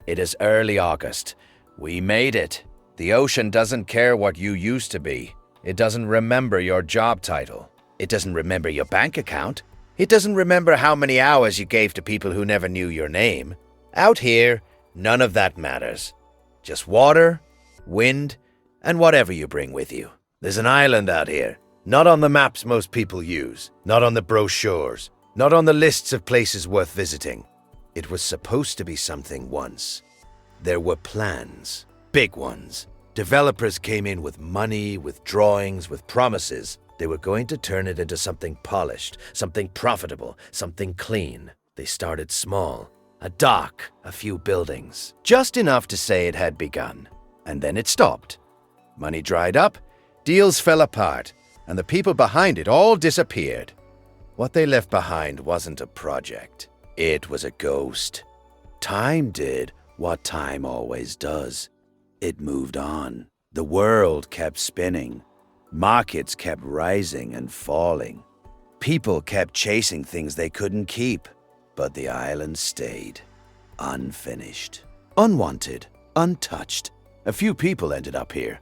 It is early August. We made it. The ocean doesn't care what you used to be. It doesn't remember your job title. It doesn't remember your bank account. It doesn't remember how many hours you gave to people who never knew your name. Out here, none of that matters. Just water, wind, and whatever you bring with you. There's an island out here. Not on the maps most people use. Not on the brochures. Not on the lists of places worth visiting. It was supposed to be something once. There were plans. Big ones. Developers came in with money, with drawings, with promises. They were going to turn it into something polished, something profitable, something clean. They started small. A dock, a few buildings. Just enough to say it had begun. And then it stopped. Money dried up, deals fell apart, and the people behind it all disappeared. What they left behind wasn't a project. It was a ghost. Time did what time always does. It moved on. The world kept spinning. Markets kept rising and falling. People kept chasing things they couldn't keep. But the island stayed. Unfinished. Unwanted. Untouched. A few people ended up here.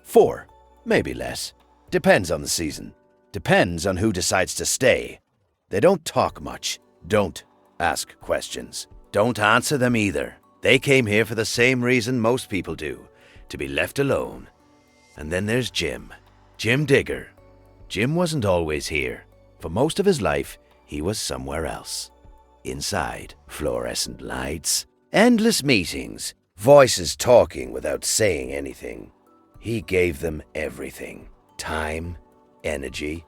4, maybe less. Depends on the season. Depends on who decides to stay. They don't talk much. Don't ask questions. Don't answer them either. They came here for the same reason most people do, to be left alone. And then there's Jim. Jim Digger. Jim wasn't always here. For most of his life, he was somewhere else. Inside, fluorescent lights, endless meetings, voices talking without saying anything. He gave them everything. Time, energy,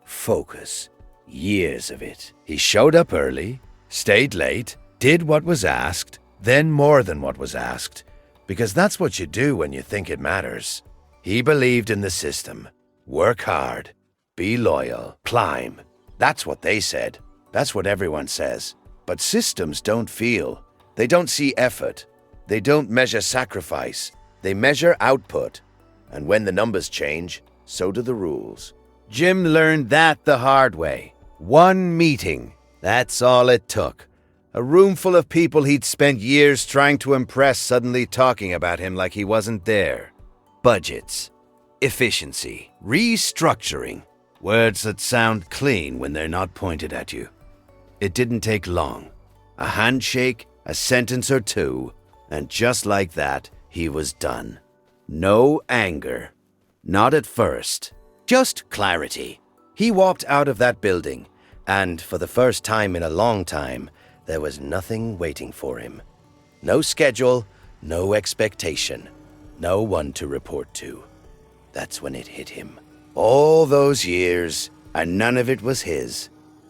focus. Years of it. He showed up early, stayed late, did what was asked, then more than what was asked, because that's what you do when you think it matters. He believed in the system. Work hard, be loyal, climb. That's what they said. That's what everyone says. But systems don't feel. They don't see effort. They don't measure sacrifice. They measure output. And when the numbers change, so do the rules. Jim learned that the hard way. One meeting. That's all it took. A room full of people he'd spent years trying to impress suddenly talking about him like he wasn't there. Budgets. Efficiency. Restructuring. Words that sound clean when they're not pointed at you. It didn't take long. A handshake, a sentence or two, and just like that, he was done. No anger. Not at first. Just clarity. He walked out of that building, and for the first time in a long time, there was nothing waiting for him. No schedule, no expectation, no one to report to. That's when it hit him. All those years, and none of it was his.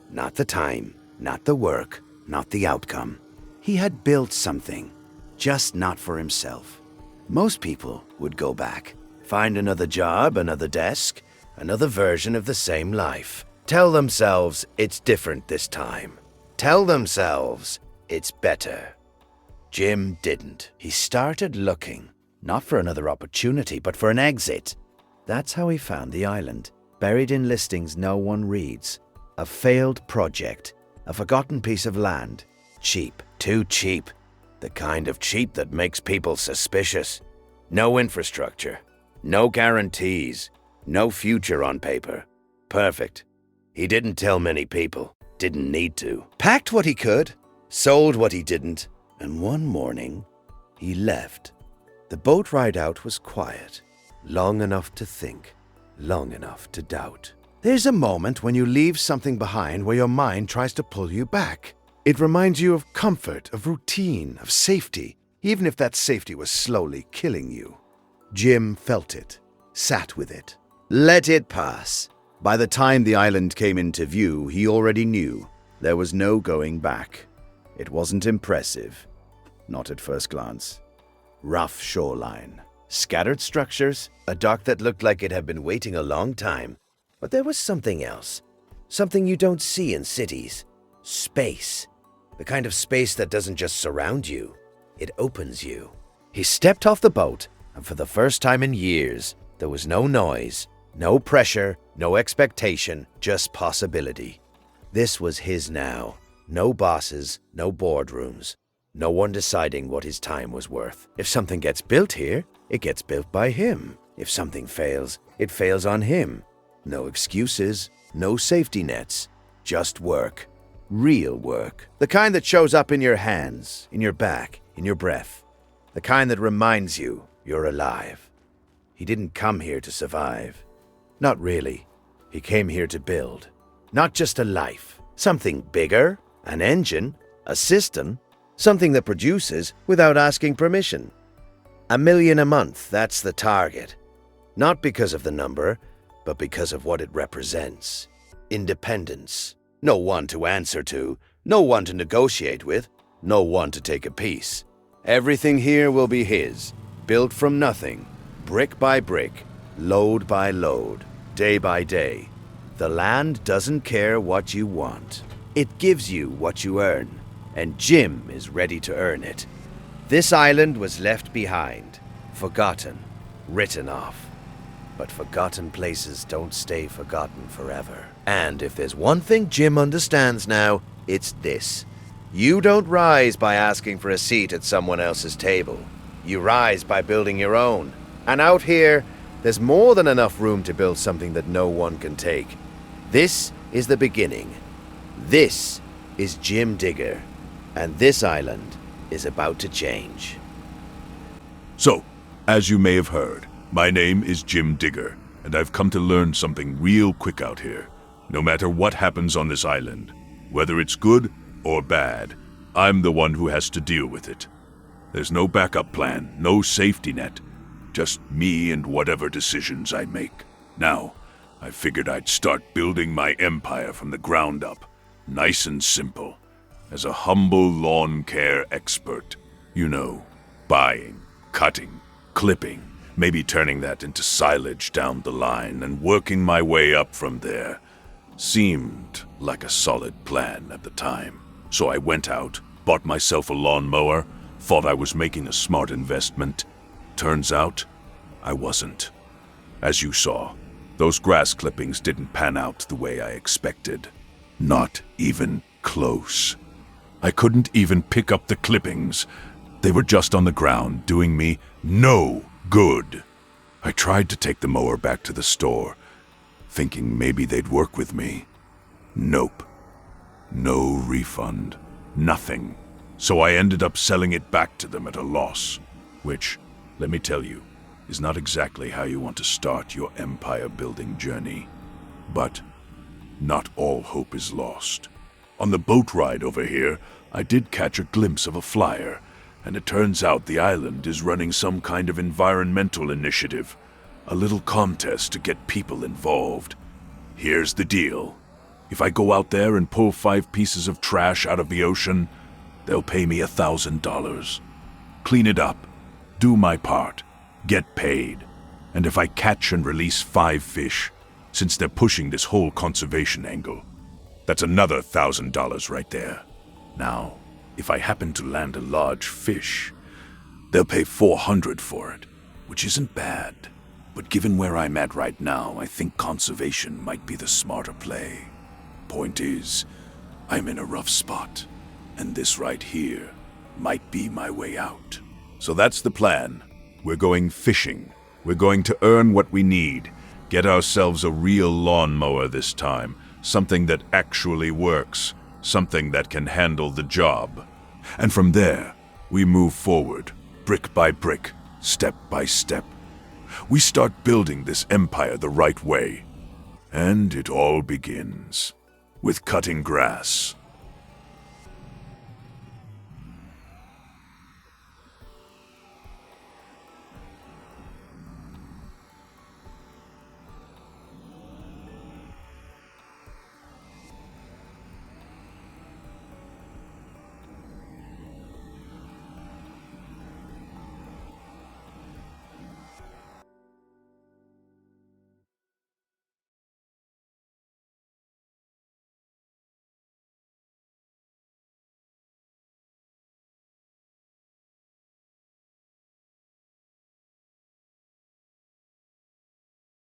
Not the time, not the work, not the outcome. He had built something, just not for himself. Most people would go back, find another job, another desk, another version of the same life. Tell themselves it's different this time. Tell themselves it's better. Jim didn't. He started looking, not for another opportunity, but for an exit. That's how he found the island, buried in listings no one reads. A failed project, a forgotten piece of land. Cheap, too cheap. The kind of cheap that makes people suspicious. No infrastructure, no guarantees, no future on paper. Perfect. He didn't tell many people, didn't need to. Packed what he could, sold what he didn't, and one morning, he left. The boat ride out was quiet, long enough to think, long enough to doubt. There's a moment when you leave something behind where your mind tries to pull you back. It reminds you of comfort, of routine, of safety, even if that safety was slowly killing you. Jim felt it, sat with it, let it pass. By the time the island came into view, he already knew there was no going back. It wasn't impressive, not at first glance. Rough shoreline, scattered structures, a dock that looked like it had been waiting a long time. But there was something else, something you don't see in cities. Space. The kind of space that doesn't just surround you, it opens you. He stepped off the boat, and for the first time in years, there was no noise, no pressure, no expectation, just possibility. This was his now. No bosses, no boardrooms. No one deciding what his time was worth. If something gets built here, it gets built by him. If something fails, it fails on him. No excuses, no safety nets, just work. Real work. The kind that shows up in your hands, in your back, in your breath. The kind that reminds you you're alive. He didn't come here to survive. Not really. He came here to build. Not just a life. Something bigger, an engine, a system, something that produces without asking permission. $1 million a month, that's the target. Not because of the number, but because of what it represents. Independence. No one to answer to, no one to negotiate with, no one to take a piece. Everything here will be his, built from nothing, brick by brick, load by load, day by day. The land doesn't care what you want. It gives you what you earn, and Jim is ready to earn it. This island was left behind, forgotten, written off. But forgotten places don't stay forgotten forever. And if there's one thing Jim understands now, it's this. You don't rise by asking for a seat at someone else's table. You rise by building your own. And out here, there's more than enough room to build something that no one can take. This is the beginning. This is Jim Digger. And this island is about to change. So, as you may have heard, my name is Jim Digger, and I've come to learn something real quick out here. No matter what happens on this island, whether it's good or bad, I'm the one who has to deal with it. There's no backup plan, no safety net, just me and whatever decisions I make. Now, I figured I'd start building my empire from the ground up, nice and simple, as a humble lawn care expert. You know, buying, cutting, clipping, maybe turning that into silage down the line and working my way up from there. Seemed like a solid plan at the time. So I went out, bought myself a lawnmower, thought I was making a smart investment. Turns out, I wasn't. As you saw, those grass clippings didn't pan out the way I expected. Not even close. I couldn't even pick up the clippings. They were just on the ground, doing me no good. I tried to take the mower back to the store, thinking maybe they'd work with me. Nope. No refund. Nothing. So I ended up selling it back to them at a loss, which, let me tell you, is not exactly how you want to start your empire-building journey. But not all hope is lost. On the boat ride over here, I did catch a glimpse of a flyer, and it turns out the island is running some kind of environmental initiative, a little contest to get people involved. Here's the deal. If I go out there and pull 5 pieces of trash out of the ocean, they'll pay me $1,000. Clean it up, do my part, get paid. And if I catch and release 5 fish, since they're pushing this whole conservation angle, that's another $1,000 right there. Now, if I happen to land a large fish, they'll pay $400 for it, which isn't bad. But given where I'm at right now, I think conservation might be the smarter play. Point is, I'm in a rough spot, and this right here might be my way out. So that's the plan. We're going fishing. We're going to earn what we need, get ourselves a real lawnmower this time, something that actually works, something that can handle the job. And from there, we move forward, brick by brick, step by step. We start building this empire the right way. And it all begins with cutting grass.